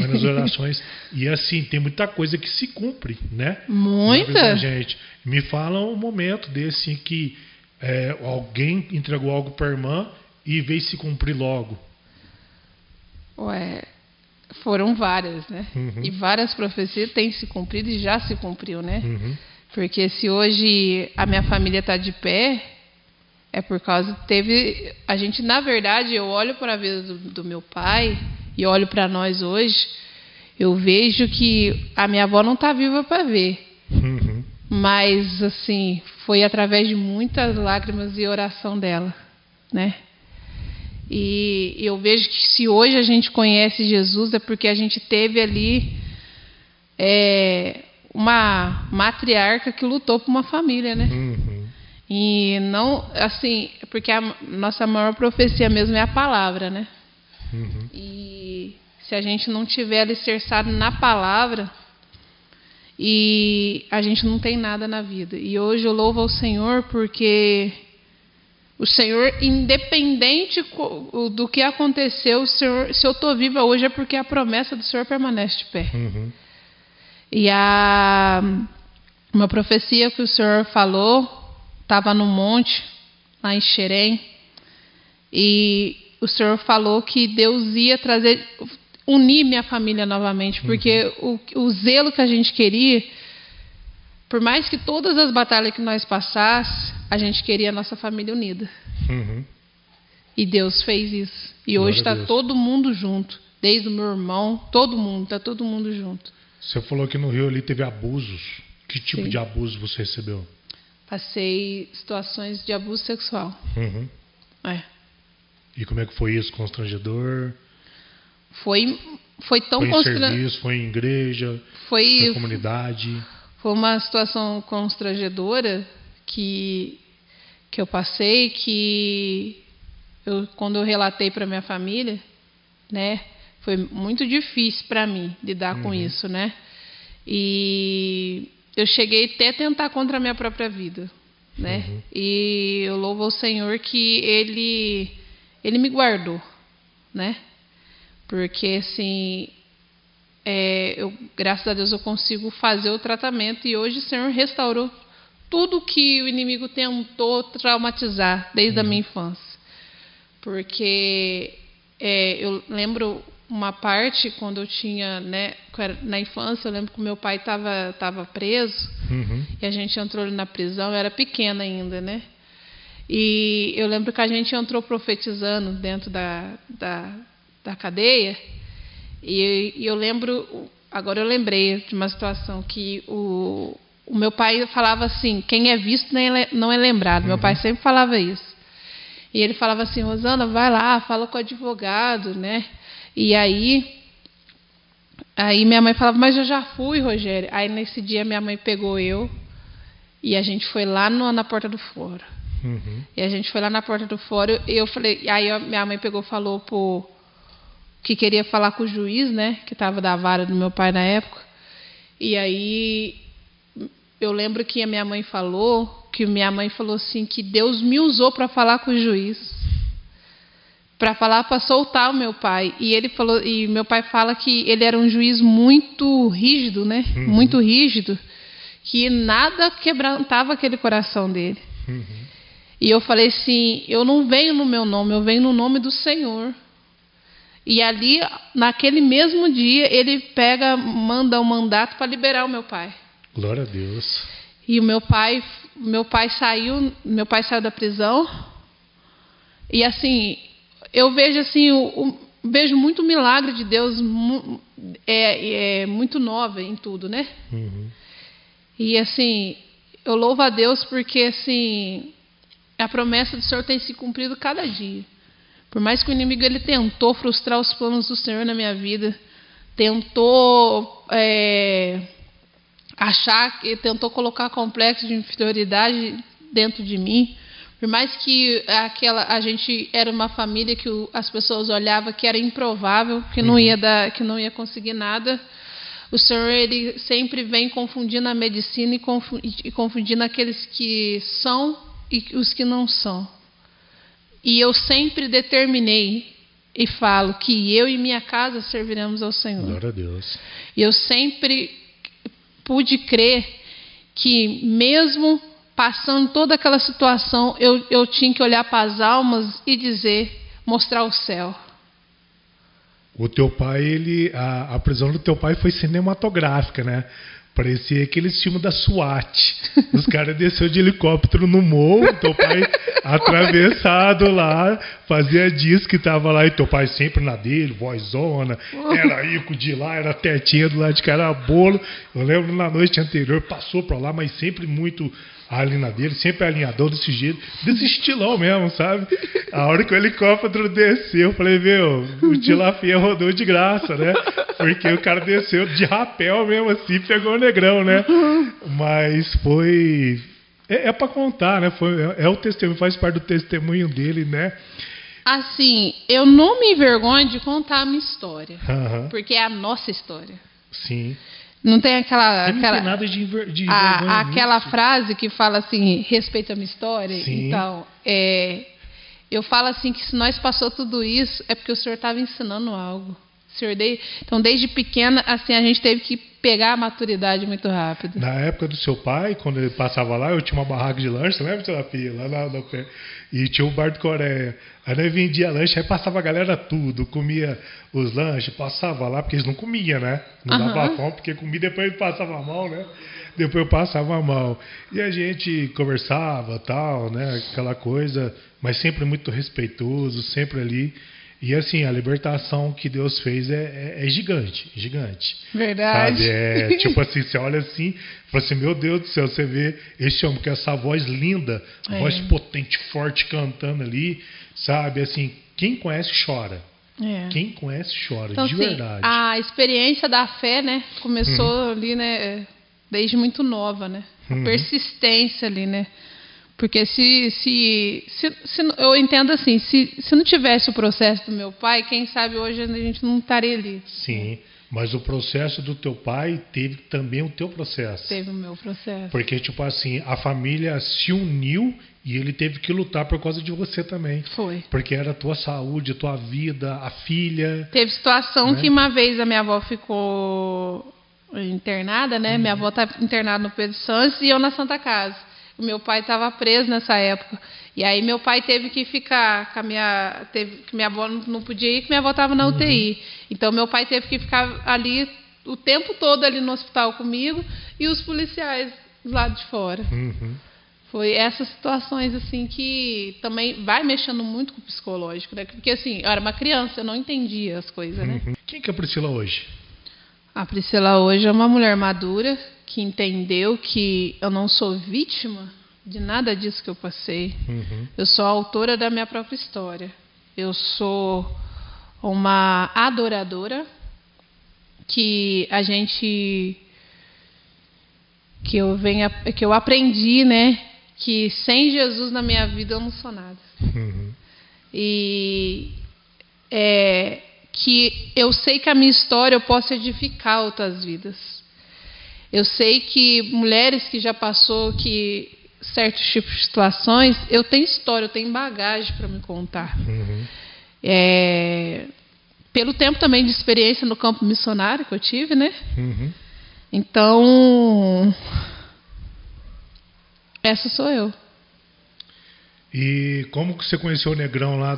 Nas orações. E assim, tem muita coisa que se cumpre, né? Muita? Gente, me fala um momento desse em que alguém entregou algo para a irmã e veio se cumprir logo. Foram várias, né? E várias profecias têm se cumprido e já se cumpriu, né? Porque se hoje a minha família está de pé, é por causa a gente, na verdade, eu olho para a vida do meu pai e olho para nós hoje, eu vejo que a minha avó não está viva para ver. Mas, assim, foi através de muitas lágrimas e oração dela, né? E eu vejo que se hoje a gente conhece Jesus é porque a gente teve ali uma matriarca que lutou por uma família, né? Uhum. E não, assim, porque a nossa maior profecia mesmo é a palavra, né? Uhum. E se a gente não tiver alicerçado na palavra, e a gente não tem nada na vida. E hoje eu louvo ao Senhor porque o Senhor, independente do que aconteceu, o Senhor, se eu estou viva hoje é porque a promessa do Senhor permanece de pé. Uhum. E uma profecia que o Senhor falou, estava no monte, lá em Xerém, e o Senhor falou que Deus ia unir minha família novamente, porque o zelo que a gente queria, por mais que todas as batalhas que nós passássemos, a gente queria a nossa família unida. Uhum. E Deus fez isso. E hoje está todo mundo junto, desde o meu irmão, todo mundo, está todo mundo junto. Você falou que no Rio ali teve abusos. Que tipo Sim. de abuso você recebeu? Passei situações de abuso sexual. Uhum. E como é que foi isso? Constrangedor? Foi tão Foi em serviço, foi em igreja, foi em comunidade? Foi uma situação constrangedora que eu passei, quando eu relatei para minha família, né, foi muito difícil para mim lidar com isso, né? E eu cheguei até a tentar contra a minha própria vida, né? E eu louvo ao Senhor que Ele me guardou, né? Porque, assim, graças a Deus eu consigo fazer o tratamento e hoje o Senhor restaurou tudo que o inimigo tentou traumatizar desde a minha infância. Porque eu lembro uma parte quando eu tinha, né, na infância, eu lembro que meu pai estava preso e a gente entrou na prisão, eu era pequena ainda, né? E eu lembro que a gente entrou profetizando dentro da cadeia e eu lembro, agora eu lembrei de uma situação que o meu pai falava assim, quem é visto não é lembrado. Meu pai sempre falava isso. E ele falava assim, Rosana, vai lá, fala com o advogado, né? E aí minha mãe falava, mas eu já fui, Rogério. Aí nesse dia minha mãe pegou eu e a gente foi lá na porta do fórum. E a gente foi lá na porta do fórum e eu falei, aí minha mãe pegou e falou que queria falar com o juiz, né? Que estava da vara do meu pai na época. E aí eu lembro que minha mãe falou assim que Deus me usou para falar com o juiz, para falar para soltar o meu pai. E ele falou, e meu pai fala que ele era um juiz muito rígido, né? Muito rígido, que nada quebrantava aquele coração dele. E eu falei assim, eu não venho no meu nome, eu venho no nome do Senhor. E ali, naquele mesmo dia, ele manda um mandato para liberar o meu pai. Glória a Deus. E o meu pai saiu da prisão. E assim, eu vejo assim, vejo muito milagre de Deus, muito nova em tudo, né? E assim, eu louvo a Deus porque assim, a promessa do Senhor tem se cumprido cada dia. Por mais que o inimigo ele tentou frustrar os planos do Senhor na minha vida, tentou tentou colocar complexo de inferioridade dentro de mim. Por mais que a gente era uma família que as pessoas olhavam que era improvável, que não ia conseguir nada, o Senhor ele sempre vem confundindo a medicina e confundindo aqueles que são e os que não são. E eu sempre determinei e falo que eu e minha casa serviremos ao Senhor. Glória a Deus. E eu sempre pude crer que mesmo passando toda aquela situação, eu tinha que olhar para as almas e mostrar o céu. O teu pai, a prisão do teu pai foi cinematográfica, né? Parecia aqueles filmes da SWAT. Os caras desceram de helicóptero no morro, teu pai atravessado lá, fazia disco que tava lá, e teu pai sempre na dele, vozona, era Ico de lá, era Tetinha do lado de cara bolo. Eu lembro na noite anterior, passou pra lá, mas sempre muito a linha dele, sempre alinhador desse jeito, desse estilão mesmo, sabe? A hora que o helicóptero desceu, eu falei, o Tilápia rodou de graça, né? Porque o cara desceu de rapel mesmo assim, pegou o negrão, né? Mas foi... É pra contar, né? É o testemunho, faz parte do testemunho dele, né? Assim, eu não me envergonho de contar a minha história. Porque é a nossa história. Sim. Não tem aquela... Não tem nada de vergonha aquela nisso. frase que fala assim, respeita a minha história. Sim. Então, eu falo assim que se nós passou tudo isso, é porque o Senhor estava ensinando algo. Então, desde pequena, assim, a gente teve que pegar a maturidade muito rápido. Na época do seu pai, quando ele passava lá, eu tinha uma barraca de lanche, você lembra, Tilápia? Lá na pé. E tinha o bar do Coreia. Aí nós vendia lanche, aí passava a galera tudo, comia os lanches, passava lá, porque eles não comiam, né? Não dava fome, porque comia, depois ele passava mal, né? Depois eu passava mal. E a gente conversava, tal, né? Aquela coisa, mas sempre muito respeitoso, sempre ali. E assim, a libertação que Deus fez é gigante, gigante. Verdade. Sabe? Tipo assim, você olha assim, fala assim, meu Deus do céu, você vê esse homem com essa voz linda, voz potente, forte, cantando ali, sabe? Assim, quem conhece chora. Quem conhece chora, então, de assim, verdade. A experiência da fé, né, começou ali, né, desde muito nova, né? A persistência ali, né? Porque se eu entendo assim, se não tivesse o processo do meu pai, quem sabe hoje a gente não estaria ali. Sim, mas o processo do teu pai teve também o teu processo. Teve o meu processo. Porque, tipo assim, a família se uniu e ele teve que lutar por causa de você também. Foi. Porque era a tua saúde, a tua vida, a filha. Teve situação que uma vez a minha avó ficou internada, né? Minha avó estava internada no Pedro Santos e eu na Santa Casa. O meu pai estava preso nessa época. E aí meu pai teve que ficar com que minha avó não podia ir, que minha avó estava na UTI. Então meu pai teve que ficar ali o tempo todo ali no hospital comigo e os policiais do lado de fora. Foi essas situações assim que também vai mexendo muito com o psicológico, né? Porque assim, eu era uma criança, eu não entendia as coisas, né? Quem que é a Priscila hoje? A Priscila hoje é uma mulher madura que entendeu que eu não sou vítima de nada disso que eu passei. Eu sou a autora da minha própria história. Eu sou uma adoradora que eu aprendi, né, que sem Jesus na minha vida eu não sou nada. E que eu sei que a minha história eu posso edificar outras vidas. Eu sei que mulheres que já passou que certos tipos de situações, eu tenho história, eu tenho bagagem para me contar. Pelo tempo também de experiência no campo missionário que eu tive, né? Então, essa sou eu. E como que você conheceu o negrão lá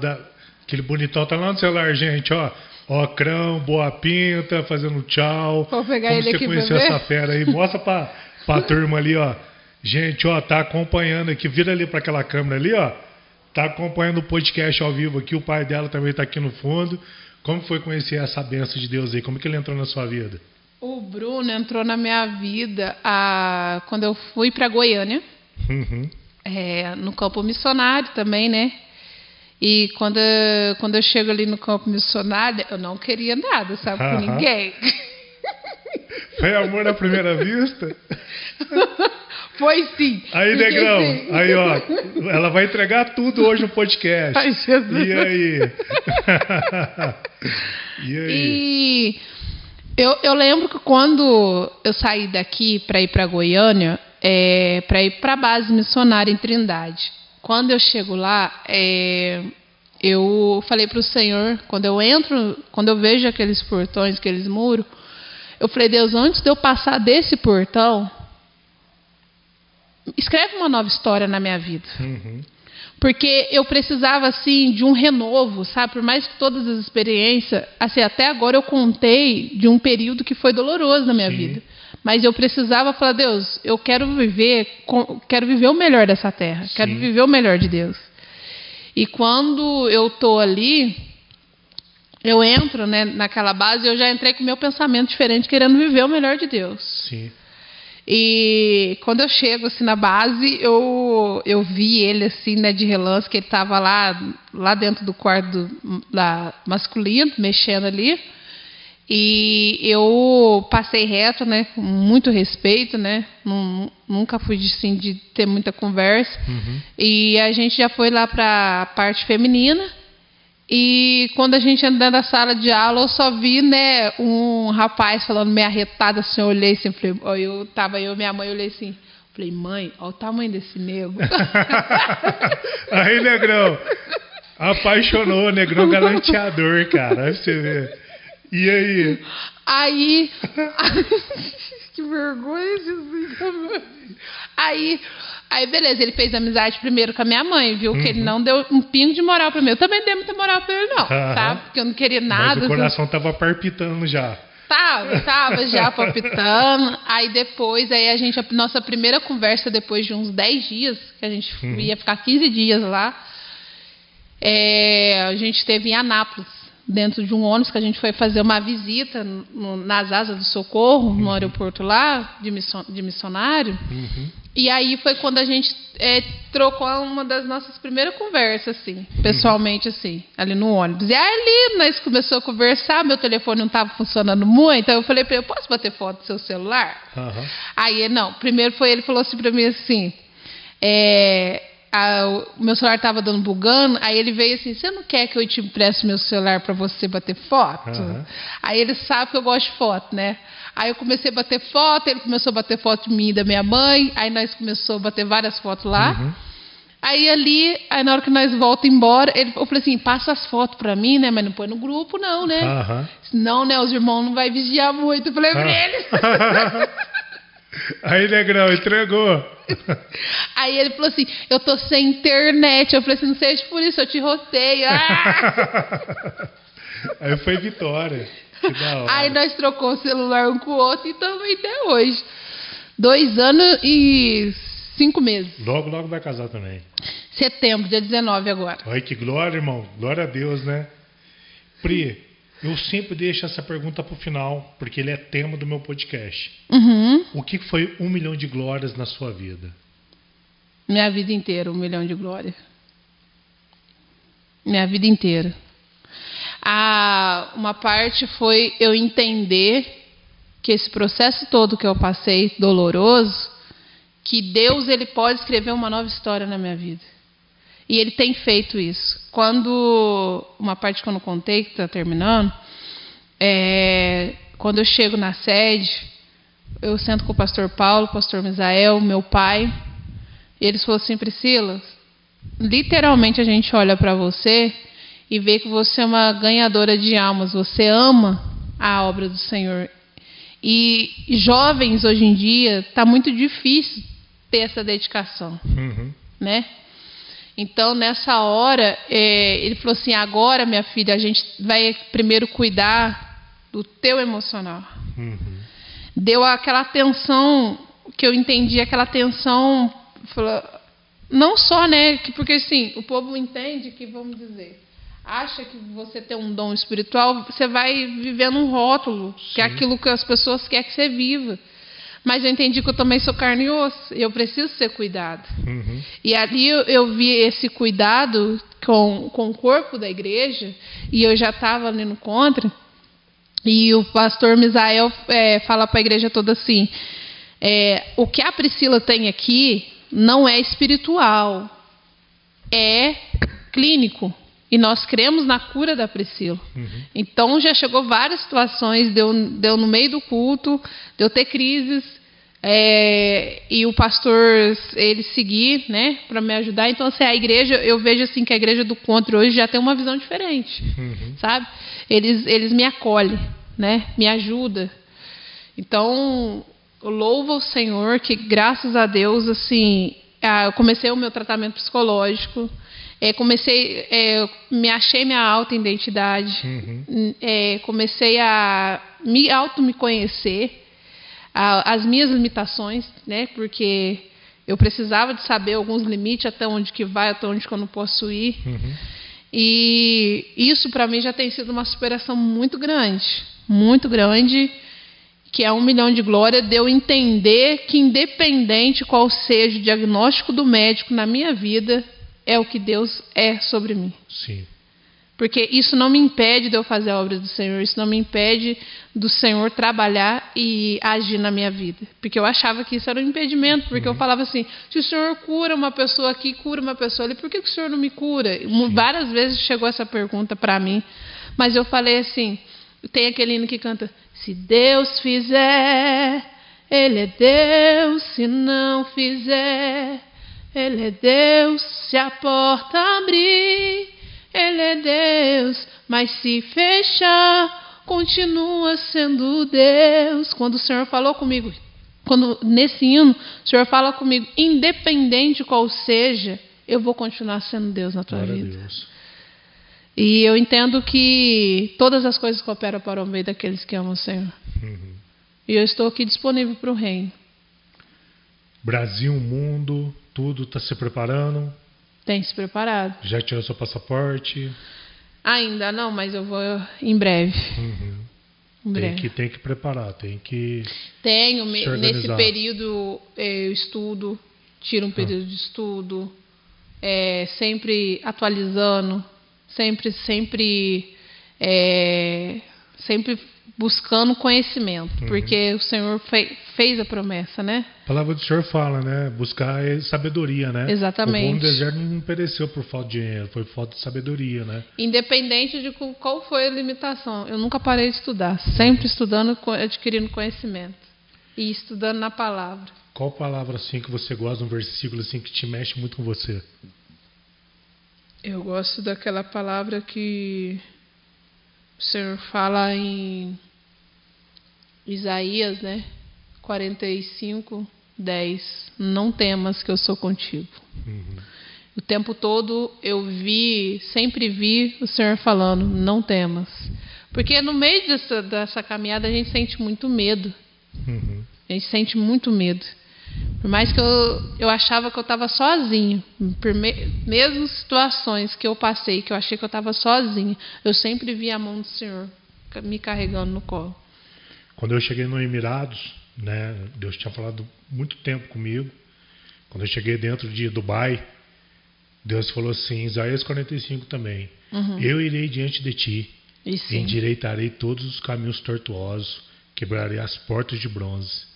aquele bonitão, tá lá no celular, gente, ó. Ocrão, boa pinta, fazendo tchau. Vou pegar como ele você aqui conheceu pra ver? essa fera aí? Mostra pra turma ali, ó. Gente, ó, tá acompanhando aqui. Vira ali pra aquela câmera ali, ó. Tá acompanhando o podcast ao vivo aqui. O pai dela também tá aqui no fundo. Como foi conhecer essa bênção de Deus aí? Como que ele entrou na sua vida? O Bruno entrou na minha vida quando eu fui pra Goiânia. No campo missionário também, né? E quando eu chego ali no campo missionário, eu não queria nada, sabe, com ninguém. Foi amor à primeira vista? Foi sim. Aí, negrão, aí, ó, ela vai entregar tudo hoje no podcast. Ai, Jesus. E aí? E aí? E eu lembro que quando eu saí daqui para ir para Goiânia, para ir para a base missionária em Trindade. Quando eu chego lá, eu falei para o Senhor, quando eu vejo aqueles portões, aqueles muros, eu falei, Deus, antes de eu passar desse portão, escreve uma nova história na minha vida. Porque eu precisava, assim, de um renovo, sabe? Por mais que todas as experiências, assim, até agora eu contei de um período que foi doloroso na minha vida. Mas eu precisava falar, Deus, eu quero viver o melhor dessa terra. Quero viver o melhor de Deus. E quando eu estou ali, eu entro, né, naquela base, eu já entrei com o meu pensamento diferente, querendo viver o melhor de Deus. Sim. E quando eu chego assim na base, eu vi ele assim, né, de relance, que ele estava lá dentro do quarto masculino, mexendo ali. E eu passei reto, né, com muito respeito, né, nunca fui assim, de ter muita conversa. E a gente já foi lá para a parte feminina. E quando a gente entra dentro da sala de aula, eu só vi, né, um rapaz falando meio arretado, assim, eu olhei assim, falei, eu e minha mãe, eu olhei assim, falei, mãe, olha o tamanho desse nego. Aí, Negrão, apaixonou, Negrão galanteador, cara, aí você vê. E aí? Aí, que vergonha, Jesus. Aí, beleza, ele fez amizade primeiro com a minha mãe, viu? Que ele não deu um pingo de moral pra mim. Eu também não dei muita moral pra ele, não, tá? Porque eu não queria nada. Mas o coração tava palpitando já. Tava já palpitando. Aí depois, a nossa primeira conversa, depois de uns 10 dias, que a gente ia ficar 15 dias lá, a gente teve em Anápolis, dentro de um ônibus, que a gente foi fazer uma visita nas Asas do Socorro, no aeroporto lá, de missionário. E aí foi quando a gente trocou uma das nossas primeiras conversas, assim, pessoalmente, assim, ali no ônibus. E aí ali nós começamos a conversar, meu telefone não estava funcionando muito, então eu falei para ele, posso bater foto do seu celular? Aí, não, primeiro ele falou assim para mim assim, o meu celular estava dando bugando, aí ele veio assim, você não quer que eu te empreste meu celular para você bater foto? Aí ele sabe que eu gosto de foto, né? Aí eu comecei a bater foto, ele começou a bater foto de mim e da minha mãe, aí nós começamos a bater várias fotos lá. Aí na hora que nós voltamos embora, eu falei assim, passa as fotos para mim, né? Mas não põe no grupo não, né? Senão, né, os irmãos não vão vigiar muito. Eu falei pra ele. Aí, Negrão, entregou. Aí ele falou assim, eu tô sem internet. Eu falei assim, não seja por isso, eu te roteio. Aí foi vitória. Que da hora. Aí nós trocamos o celular um com o outro e estamos aí até hoje. 2 anos e 5 meses. Logo vai casar também. Setembro, dia 19 agora. Olha que glória, irmão. Glória a Deus, né? Pri, eu sempre deixo essa pergunta pro final, porque ele é tema do meu podcast. O que foi 1 milhão de glórias na sua vida? Minha vida inteira, 1 milhão de glórias. Minha vida inteira. Uma parte foi eu entender que esse processo todo que eu passei, doloroso, que Deus ele pode escrever uma nova história na minha vida. E Ele tem feito isso. Uma parte que eu não contei, que está terminando, quando eu chego na sede, eu sento com o pastor Paulo, o pastor Misael, meu pai, e eles falaram assim, Priscila, literalmente a gente olha para você e vê que você é uma ganhadora de almas, você ama a obra do Senhor. E jovens hoje em dia, está muito difícil ter essa dedicação, né? Então, nessa hora, ele falou assim, agora, minha filha, a gente vai primeiro cuidar do teu emocional. Deu aquela atenção, que eu entendi, aquela atenção, não só, né, porque assim, o povo entende que, vamos dizer, acha que você tem um dom espiritual, você vai vivendo um rótulo, que é aquilo que as pessoas querem que você viva. Mas eu entendi que eu também sou carne e osso, e eu preciso ser cuidado. E ali eu vi esse cuidado com o corpo da igreja, e eu já estava ali no contra, e o pastor Misael fala para a igreja toda assim, o que a Priscila tem aqui não é espiritual, é clínico. E nós cremos na cura da Priscila. Então, já chegou várias situações, deu no meio do culto, deu ter crises, e o pastor, ele seguir, né, para me ajudar. Então, assim, a igreja, eu vejo assim que a igreja do Contra hoje já tem uma visão diferente, sabe? Eles me acolhem, né, me ajudam. Então, eu louvo o Senhor que, graças a Deus, assim, eu comecei o meu tratamento psicológico, me achei minha auto-identidade, comecei a me conhecer, as minhas limitações, né, porque eu precisava de saber alguns limites, até onde que vai, até onde que eu não posso ir. E isso para mim já tem sido uma superação muito grande, que é 1 milhão de glória, de eu entender que independente qual seja o diagnóstico do médico na minha vida, é o que Deus é sobre mim. Sim. Porque isso não me impede de eu fazer a obra do Senhor, isso não me impede do Senhor trabalhar e agir na minha vida. Porque eu achava que isso era um impedimento, porque eu falava assim, se o Senhor cura uma pessoa aqui, cura uma pessoa ali, por que o Senhor não me cura? Várias vezes chegou essa pergunta para mim, mas eu falei assim, tem aquele hino que canta, se Deus fizer, Ele é Deus, se não fizer, Ele é Deus, se a porta abrir, Ele é Deus, mas se fechar, continua sendo Deus. Quando o Senhor falou comigo, nesse hino, o Senhor fala comigo, independente qual seja, eu vou continuar sendo Deus na tua Glória vida. a Deus. E eu entendo que todas as coisas cooperam para o bem daqueles que amam o Senhor. E eu estou aqui disponível para o reino. Brasil, mundo, tudo está se preparando? Tem se preparado? Já tirou seu passaporte? Ainda não, mas eu vou em breve. Em breve. Tem que preparar, tem que Tenho, se organizar. nesse período eu estudo, tiro um período de estudo, sempre atualizando, sempre buscando conhecimento, porque o Senhor fez a promessa, né? A palavra do Senhor fala, né? Buscar sabedoria, né? Exatamente. O povo no deserto não pereceu por falta de dinheiro, foi por falta de sabedoria, né? Independente de qual foi a limitação, eu nunca parei de estudar, sempre estudando, adquirindo conhecimento e estudando na palavra. Qual palavra assim que você gosta, um versículo assim que te mexe muito com você? Eu gosto daquela palavra que o Senhor fala em Isaías, né? 45:10. Não temas que eu sou contigo. O tempo todo sempre vi o Senhor falando, não temas. Porque no meio dessa caminhada a gente sente muito medo. A gente sente muito medo. Por mais que eu achava que eu estava sozinho, mesmo situações que eu passei, que eu achei que eu estava sozinha, eu sempre vi a mão do Senhor me carregando no colo. Quando eu cheguei no Emirados, né, Deus tinha falado muito tempo comigo. Quando eu cheguei dentro de Dubai, Deus falou assim, Isaías 45 também, eu irei diante de ti, endireitarei todos os caminhos tortuosos, quebrarei as portas de bronze.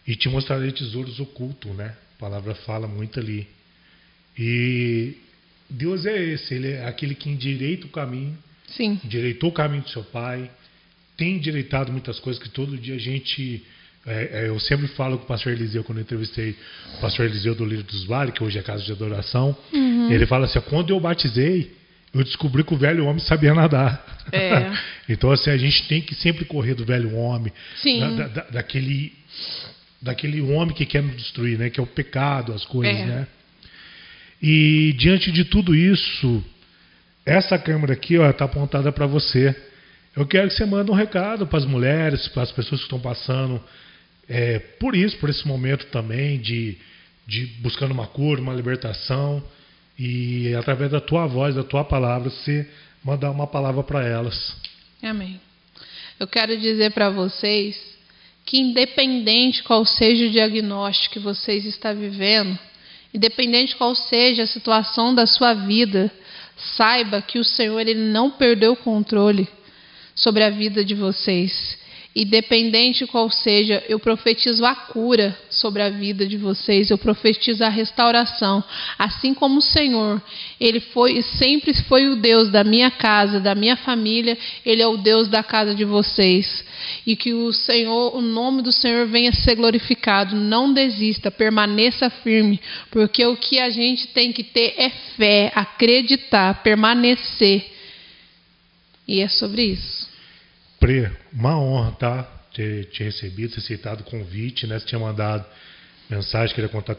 E te mostrarei tesouros ocultos, né? A palavra fala muito ali. E Deus é esse, Ele é aquele que endireita o caminho. Sim. Endireitou o caminho do seu pai. Tem endireitado muitas coisas que todo dia a gente... eu sempre falo com o pastor Eliseu, quando eu entrevistei o pastor Eliseu do Lírio dos Vales, que hoje é casa de adoração. Ele fala assim, quando eu batizei, eu descobri que o velho homem sabia nadar. Então assim, a gente tem que sempre correr do velho homem. Sim. Daquele homem que quer nos destruir, né? Que é o pecado, as coisas, né? E diante de tudo isso, essa câmera aqui está apontada para você. Eu quero que você mande um recado para as mulheres, para as pessoas que estão passando por esse momento também de buscando uma cura, uma libertação, e através da tua voz, da tua palavra, você mandar uma palavra para elas. Amém. Eu quero dizer para vocês que independente qual seja o diagnóstico que vocês estão vivendo, independente qual seja a situação da sua vida, saiba que o Senhor Ele não perdeu o controle sobre a vida de vocês. Independente qual seja, eu profetizo a cura sobre a vida de vocês, eu profetizo a restauração. Assim como o Senhor, Ele sempre foi o Deus da minha casa, da minha família, Ele é o Deus da casa de vocês. E que o nome do Senhor venha ser glorificado. Não desista, permaneça firme, porque o que a gente tem que ter é fé, acreditar, permanecer. E é sobre isso. Pre, uma honra, tá? Ter recebido, ter aceitado o convite, né? Você tinha mandado mensagem, queria contar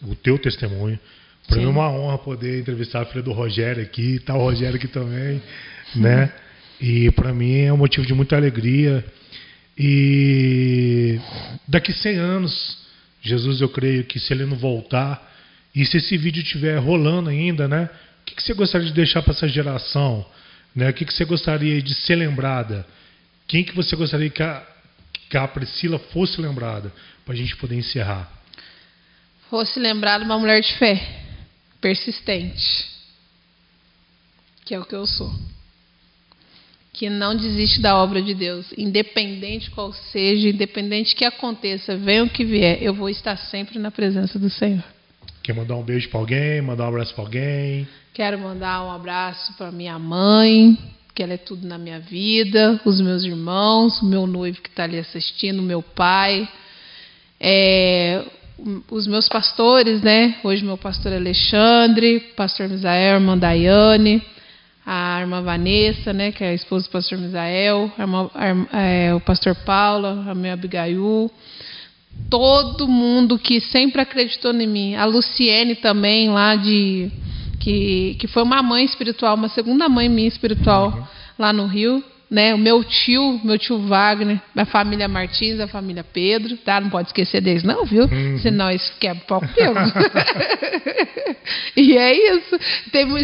o teu testemunho. Para mim é uma honra poder entrevistar a filha do Rogério aqui, tá o Rogério aqui também, né? E para mim é um motivo de muita alegria. E daqui 100 anos, Jesus, eu creio que se ele não voltar, e se esse vídeo estiver rolando ainda, né? O que você gostaria de deixar para essa geração? Né? O que você gostaria de ser lembrada? Quem que você gostaria que a Priscila fosse lembrada, para a gente poder encerrar. Fosse lembrada uma mulher de fé, persistente, que é o que eu sou. Que não desiste da obra de Deus, independente qual seja, independente que aconteça, venha o que vier, eu vou estar sempre na presença do Senhor. Quer mandar um beijo para alguém, mandar um abraço para alguém? Quero mandar um abraço para minha mãe, que ela é tudo na minha vida, os meus irmãos, o meu noivo que está ali assistindo, o meu pai, os meus pastores, né? Hoje meu pastor Alexandre, pastor Misael, irmã Daiane, a irmã Vanessa, né, que é a esposa do pastor Misael, o pastor Paula, a minha Abigail, todo mundo que sempre acreditou em mim, a Luciene também, lá que foi uma mãe espiritual, uma segunda mãe minha espiritual, lá no Rio, né, o meu tio Wagner, a família Martins, a família Pedro, tá? Não pode esquecer deles não, viu? Senão isso quebra o pau meu. E é isso.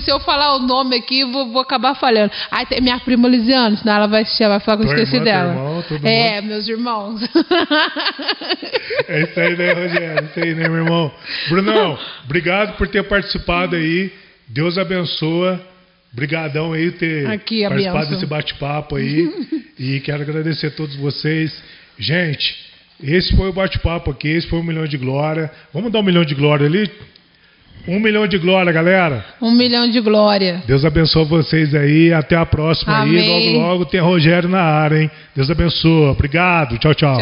Se eu falar o nome aqui, vou acabar falhando. Aí tem minha prima Lisiane, senão ela vai falar que eu esqueci dela. Irmão, todo mundo. Meus irmãos. É isso aí, né, Rogério? Isso aí, né, meu irmão? Brunão, obrigado por ter participado aí. Deus abençoa. Obrigadão aí ter participado desse bate-papo aí. E quero agradecer a todos vocês. Gente, esse foi o bate-papo aqui. Esse foi 1 milhão de glória. Vamos dar 1 milhão de glória ali? 1 milhão de glória, galera. 1 milhão de glória. Deus abençoe vocês aí. Até a próxima. Amém. Aí. Logo tem Rogério na área, hein? Deus abençoe. Obrigado. Tchau, tchau.